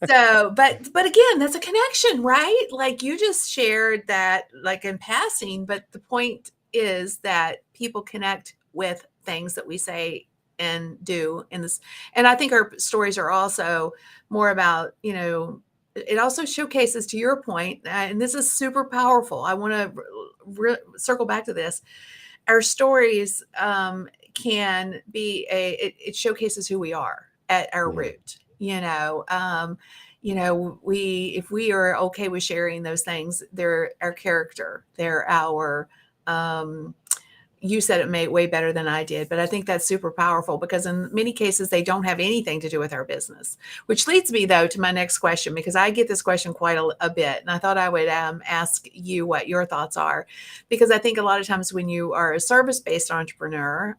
[SPEAKER 1] So, but again, that's a connection, right? Like you just shared that, like in passing, but the point is that people connect with things that we say and do in this. And I think our stories are also more about, it also showcases, to your point, and this is super powerful. I want to circle back to this. Our stories can be it showcases who we are at our
[SPEAKER 2] Yeah,
[SPEAKER 1] root. We if we are okay with sharing those things, they're our character, they're our um you said it way better than I did, but I think that's super powerful because in many cases they don't have anything to do with our business. Which leads me though to my next question because I get this question quite a bit, and I thought I would ask you what your thoughts are, because I think a lot of times when you are a service-based entrepreneur,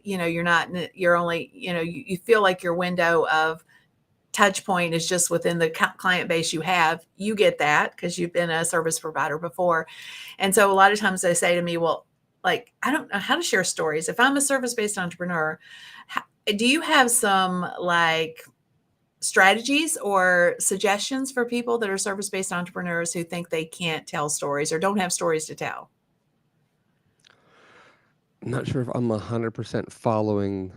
[SPEAKER 1] you're not, you're only, you feel like your window of touch point is just within the client base you have. You get that because you've been a service provider before. And so a lot of times they say to me, well, like, I don't know how to share stories. If I'm a service based entrepreneur, do you have some like strategies or suggestions for people that are service based entrepreneurs who think they can't tell stories or don't have stories to tell?
[SPEAKER 2] I'm not sure if I'm 100% following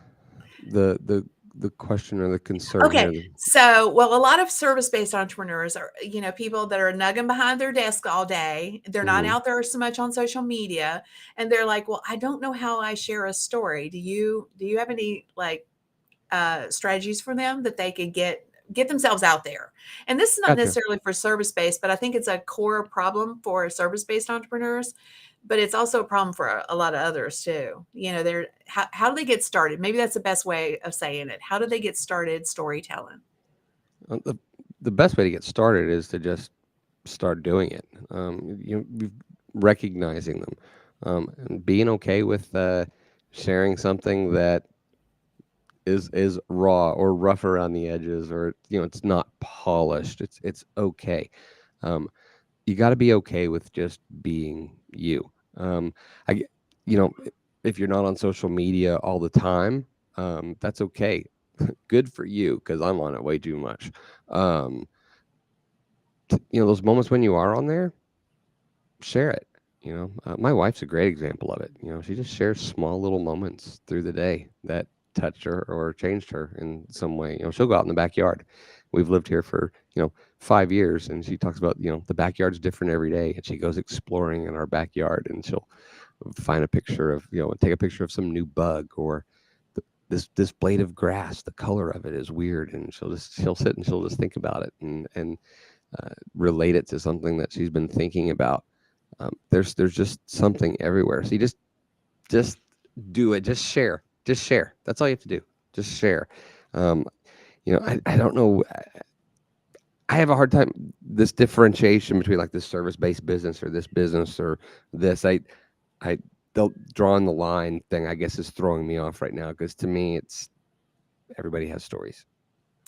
[SPEAKER 2] the the the question or the concern
[SPEAKER 1] Okay.
[SPEAKER 2] here.
[SPEAKER 1] So, well, a lot of service-based entrepreneurs are, people that are nugging behind their desk all day. They're not
[SPEAKER 2] Mhm.
[SPEAKER 1] out there so much on social media, and they're like, "Well, I don't know how I share a story." Do you have any like strategies for them that they could get themselves out there? And this is not
[SPEAKER 2] Gotcha.
[SPEAKER 1] necessarily for service-based, but I think it's a core problem for service-based entrepreneurs, but it's also a problem for a lot of others too. They're how do they get started? Maybe that's the best way of saying it. How do they get started storytelling?
[SPEAKER 2] The best way to get started is to just start doing it. Recognizing them, and being okay with sharing something that is raw or rough around the edges, or it's not polished. It's okay. Um, you got to be okay with just being you. I, g- you know, if you're not on social media all the time, that's okay. Good for you, because I'm on it way too much. Um, those moments when you are on there, share it. My wife's a great example of it. She just shares small little moments through the day that touched her or changed her in some way. She'll go out in the backyard. We've lived here for 5 years, and she talks about the backyard's different every day, and she goes exploring in our backyard, and she'll find a picture of take a picture of some new bug, or this blade of grass. The color of it is weird, and she'll sit and she'll just think about it, and relate it to something that she's been thinking about. There's just something everywhere. So you just do it. Just share. Just share. That's all you have to do. Just share. Um, I don't know. I have a hard time this differentiation between like this service based business or this business or this. I the drawing the line thing, I guess, is throwing me off right now, because to me it's everybody has stories.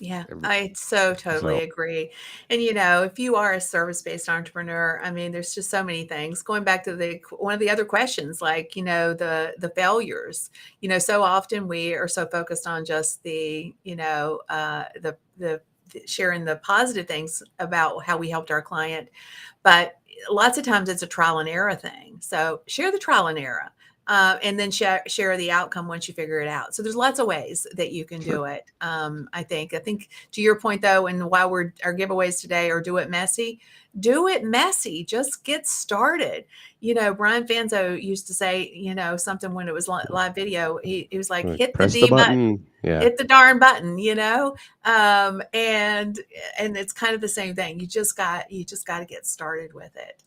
[SPEAKER 1] Yeah,
[SPEAKER 2] Every,
[SPEAKER 1] I so totally
[SPEAKER 2] so
[SPEAKER 1] agree. And if you are a service-based entrepreneur, I mean, there's just so many things. Going back to the one of the other questions, like, the failures. So often we are so focused on just the sharing the positive things about how we helped our client, but lots of times it's a trial and error thing. So share the trial and error. And then share the outcome once you figure it out. So there's lots of ways that you can
[SPEAKER 2] sure.
[SPEAKER 1] do it. I think to your point though, and while our giveaways today are do it messy, do it messy. Just get started. Brian Fanzo used to say, something when it was live video. He was like,
[SPEAKER 2] Like,
[SPEAKER 1] hit the
[SPEAKER 2] press the
[SPEAKER 1] D button,
[SPEAKER 2] button. Yeah.
[SPEAKER 1] hit the darn button. And it's kind of the same thing. You just got to get started with it.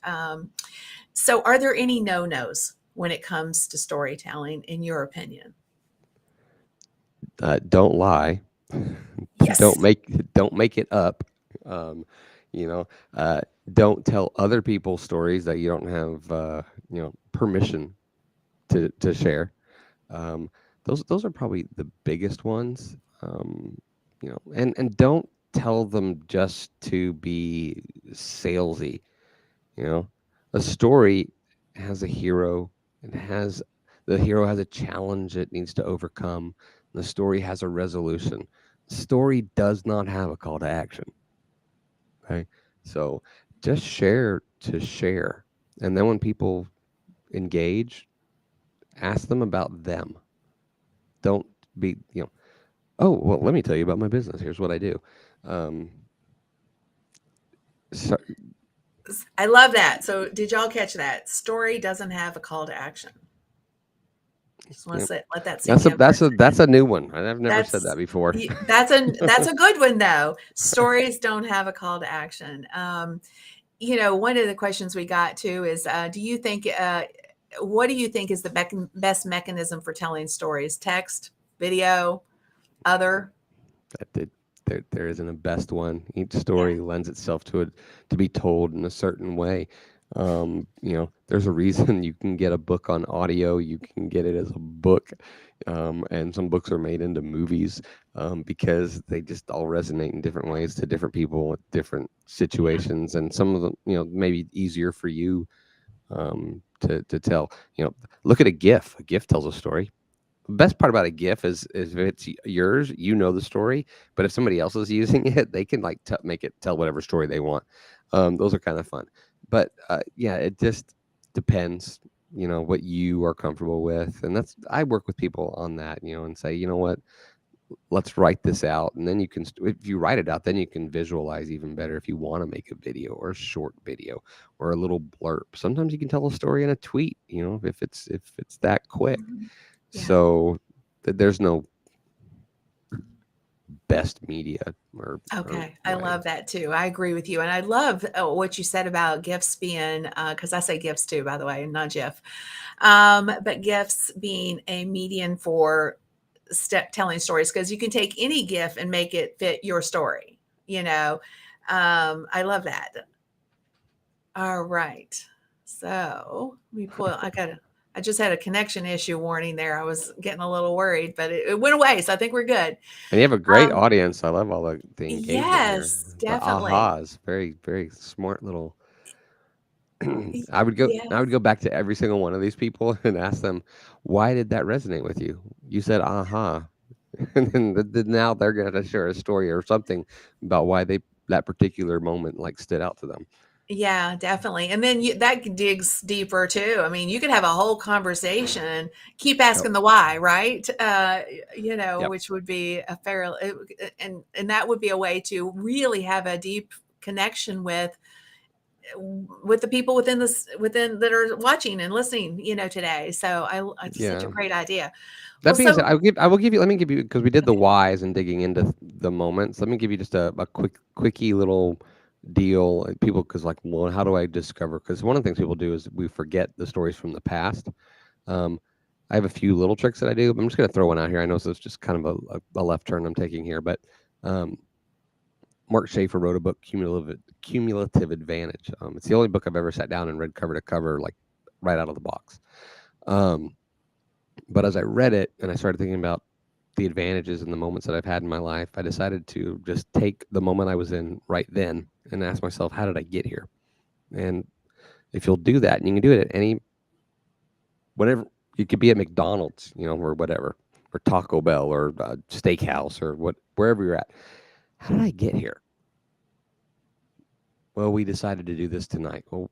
[SPEAKER 1] So are there any no-nos when it comes to storytelling, in your opinion?
[SPEAKER 2] Don't lie. don't
[SPEAKER 1] Yes.
[SPEAKER 2] make don't make it up. Um, you know, don't tell other people's stories that you don't have permission to share. Um, those are probably the biggest ones. And don't tell them just to be salesy. You know, a story has a hero. The hero has a challenge it needs to overcome. The story has a resolution. Story does not have a call to action. Okay, so just share to share, and then when people engage, ask them about them. Don't be oh well, let me tell you about my business. Here's what I do. Um, so,
[SPEAKER 1] I love that. So did y'all catch that? Story doesn't have a call to action. Just want to
[SPEAKER 2] yeah,
[SPEAKER 1] say, let that sink in for a
[SPEAKER 2] that's
[SPEAKER 1] second.
[SPEAKER 2] a new one. I've never said
[SPEAKER 1] That's
[SPEAKER 2] that before.
[SPEAKER 1] that's a good one though. Stories don't have a call to action. One of the questions we got too is, do you think what do you think is the best mechanism for telling stories? Text, video, other?
[SPEAKER 2] That there isn't a best one. Each
[SPEAKER 1] Yeah.
[SPEAKER 2] story lends itself to it to be told in a certain way. There's a reason you can get a book on audio. You can get it as a book, and some books are made into movies because they just all resonate in different ways to different people with different
[SPEAKER 1] Yeah.
[SPEAKER 2] situations, and some of them, maybe easier for you to tell. Look at a GIF. A GIF tells a story. Best part about a GIF is if it's yours, you know the story. But if somebody else is using it, they can like make it tell whatever story they want. Those are kind of fun. But yeah, it just depends. What you are comfortable with, and that's I work with people on that. And say, what, let's write this out, and then you can. If you write it out, then you can visualize even better. If you want to make a video or a short video or a little blurb, sometimes you can tell a story in a tweet. If it's that quick.
[SPEAKER 1] Mhm. Yeah.
[SPEAKER 2] So there's no best media or
[SPEAKER 1] Okay, I
[SPEAKER 2] writing.
[SPEAKER 1] love that too. I agree with you, and I love what you said about gifts being because I say gifts too, by the way, not GIF. But gifts being a median for telling stories because you can take any GIF and make it fit your story. You know, I love that. All right, so let me pull. I just had a connection issue warning there. I was getting a little worried, but it went away, so I think we're good.
[SPEAKER 2] And you have a great
[SPEAKER 1] Um,
[SPEAKER 2] audience. I love all the engagement here.
[SPEAKER 1] yes,
[SPEAKER 2] The
[SPEAKER 1] definitely.
[SPEAKER 2] ahas, very very smart little.
[SPEAKER 1] Y
[SPEAKER 2] I would go
[SPEAKER 1] yes.
[SPEAKER 2] back to every single one of these people and ask them, why did that resonate with you? You said aha, and then now they're gonna share a story or something about why they that particular moment like stood out to them.
[SPEAKER 1] Yeah, definitely, and then that digs deeper too. I mean, you could have a whole conversation, keep
[SPEAKER 2] Yep.
[SPEAKER 1] asking the why, right?
[SPEAKER 2] Yep.
[SPEAKER 1] Which would be a fair and that would be a way to really have a deep connection with the people within that are watching and listening, today. So it's such a
[SPEAKER 2] Yeah.
[SPEAKER 1] great idea. Well,
[SPEAKER 2] That being said,
[SPEAKER 1] so
[SPEAKER 2] I will give you. Let me give you because we did the
[SPEAKER 1] okay.
[SPEAKER 2] whys and digging into the moments. Let me give you just a quickie little deal. People, because like, well, how do I discover? Because one of the things people do is we forget the stories from the past. Um, I have a few little tricks that I do. I'm just going to throw one out here. I know this is just kind of a left turn I'm taking here, but um, Mark Schaefer wrote a book, Cumulative Advantage. It's the only book I've ever sat down and read cover to cover, like right out of the box. Um, but as I read it and I started thinking about the advantages and the moments that I've had in my life, I decided to just take the moment I was in right then and ask myself, how did I get here? And if you'll do that, and you can do it at any, whatever, you could be at McDonald's, or whatever, or Taco Bell or steakhouse or wherever you're at. How did I get here? Well, we decided to do this tonight. Well,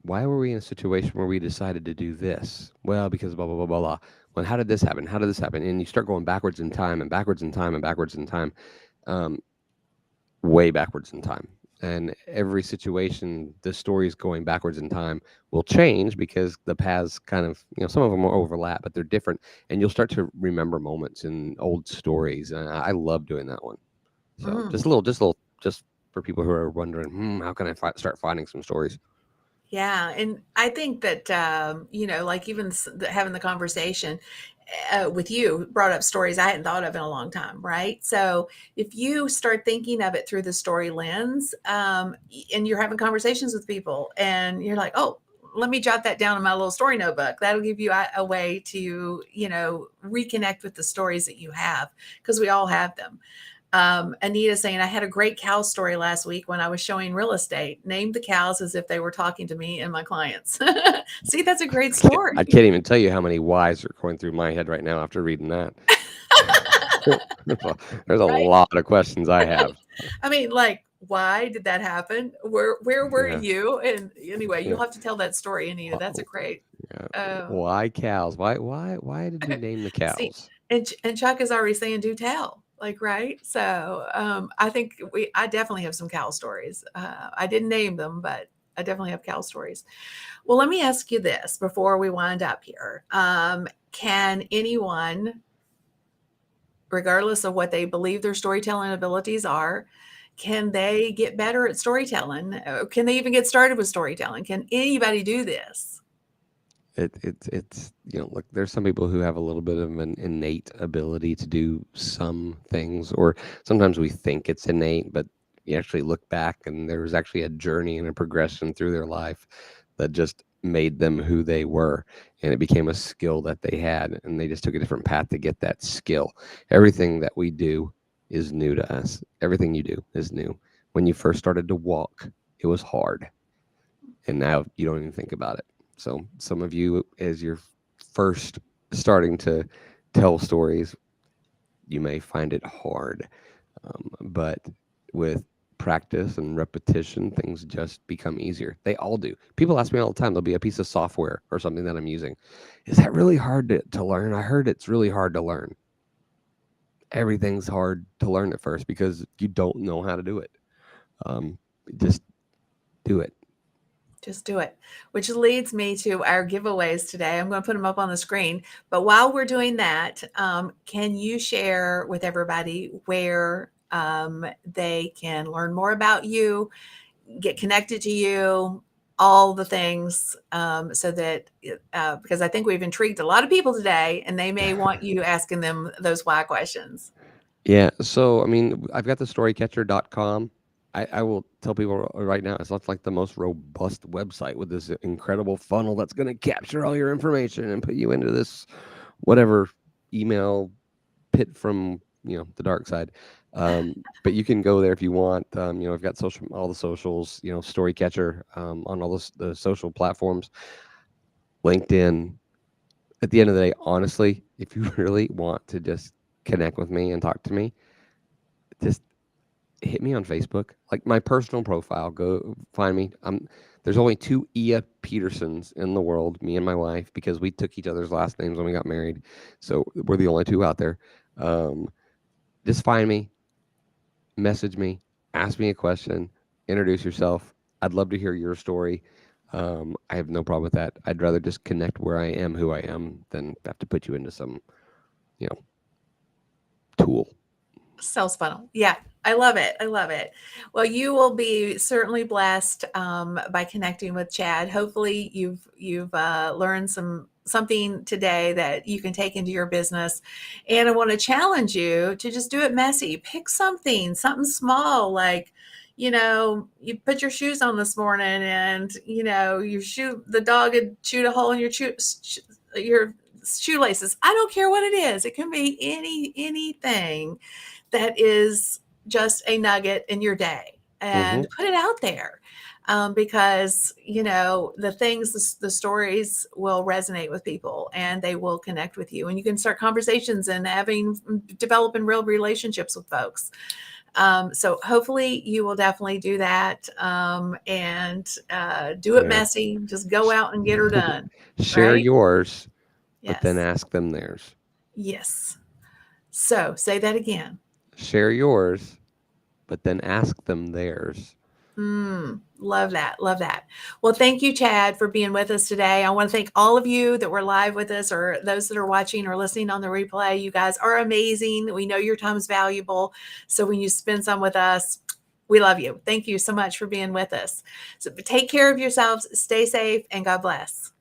[SPEAKER 2] why were we in a situation where we decided to do this? Well, because blah, blah, blah, blah, blah. Well, how did this happen? How did this happen? And you start going backwards in time and backwards in time and backwards in time, um, way backwards in time. And every situation, the stories going backwards in time will change because the paths kind of, some of them will overlap, but they're different. And you'll start to remember moments in old stories. And I love doing that one. So
[SPEAKER 1] Mm.
[SPEAKER 2] just for people who are wondering, how can I start finding some stories?
[SPEAKER 1] Yeah, and I think that like even having the conversation with you brought up stories I hadn't thought of in a long time, right? So if you start thinking of it through the story lens, and you're having conversations with people, and you're like, oh. Let me jot that down in my little story notebook. That'll give you a way to, reconnect with the stories that you have because we all have them. Anita saying, I had a great cow story last week when I was showing real estate. Named the cows as if they were talking to me and my clients. See, that's a great
[SPEAKER 2] I
[SPEAKER 1] story.
[SPEAKER 2] can't even tell you how many whys are going through my head right now after reading that. There's a
[SPEAKER 1] Right?
[SPEAKER 2] lot of questions I have.
[SPEAKER 1] I mean, like, why did that happen? Where were
[SPEAKER 2] Yeah,
[SPEAKER 1] you? And anyway,
[SPEAKER 2] yeah.
[SPEAKER 1] you'll have to tell that story, Anita. That's a
[SPEAKER 2] Wha-
[SPEAKER 1] great.
[SPEAKER 2] yeah.
[SPEAKER 1] Um,
[SPEAKER 2] Why cows? Why did we name the
[SPEAKER 1] See,
[SPEAKER 2] cows?
[SPEAKER 1] and Chuck is already saying, "Do tell." Like, right? So, I think I definitely have some cow stories. I didn't name them, but I definitely have cow stories. Well, let me ask you this before we wind up here. Can anyone, regardless of what they believe their storytelling abilities are, can they get better at storytelling? Can they even get started with storytelling? Can anybody do this?
[SPEAKER 2] It's look, there's some people who have a little bit of an innate ability to do some things, or sometimes we think it's innate, but you actually look back and there was actually a journey and a progression through their life that just made them who they were, and it became a skill that they had, and they just took a different path to get that skill. Everything that we do is new to us. Everything you do is new. When you first started to walk, it was hard, and now you don't even think about it. So some of you, as you're first starting to tell stories, you may find it hard, but with practice and repetition, things just become easier. They all do. People ask me all the time, there'll be a piece of software or something that I'm using. Is that really hard to learn? I heard it's really hard to learn. Everything's hard to learn at first because you don't know how to do it. Um, just do it.
[SPEAKER 1] Just do it. Which leads me to our giveaways today. I'm going to put them up on the screen. But while we're doing that, can you share with everybody where they can learn more about you, get connected to you, all the things, so that because I think we've intrigued a lot of people today, and they may want you asking them those why questions.
[SPEAKER 2] Yeah, so I mean, I've got the storycatcher.com. I will tell people right now, it's not like the most robust website with this incredible funnel that's going to capture all your information and put you into this whatever email pit from the dark side. But you can go there if you want. I've got all the socials. Storycatcher on all the social platforms, LinkedIn. At the end of the day, honestly, if you really want to just connect with me and talk to me, just hit me on Facebook, like my personal profile. Go find me. There's only two Illa-Petersons in the world, me and my wife, because we took each other's last names when we got married. So we're the only two out there. Um, just find me, message me, ask me a question, introduce yourself. I'd love to hear your story. I have no problem with that. I'd rather just connect where I am, who I am, than have to put you into some, you know, tool.
[SPEAKER 1] Sales funnel. Yeah, I love it. I love it. Well, you will be certainly blessed by connecting with Chad. Hopefully, you've learned something today that you can take into your business. And I want to challenge you to just do it messy. Pick something small, like you put your shoes on this morning, and the dog had chewed a hole in your shoelaces. I don't care what it is. It can be anything that is just a nugget in your day,
[SPEAKER 2] Mm-hmm.
[SPEAKER 1] and put it out there, because the stories will resonate with people, and they will connect with you, and you can start conversations and developing real relationships with folks. So hopefully you will definitely do that, and do it
[SPEAKER 2] Yeah.
[SPEAKER 1] messy. Just go out and get her done.
[SPEAKER 2] Share
[SPEAKER 1] Right?
[SPEAKER 2] yours, but then
[SPEAKER 1] Yes.
[SPEAKER 2] ask them theirs.
[SPEAKER 1] Yes. So say that again.
[SPEAKER 2] Share yours, but then ask them theirs.
[SPEAKER 1] Love that. Love that. Well, thank you, Chad, for being with us today. I want to thank all of you that were live with us, or those that are watching or listening on the replay. You guys are amazing. We know your time is valuable. So when you spend some with us, we love you. Thank you so much for being with us. So take care of yourselves, stay safe, and God bless.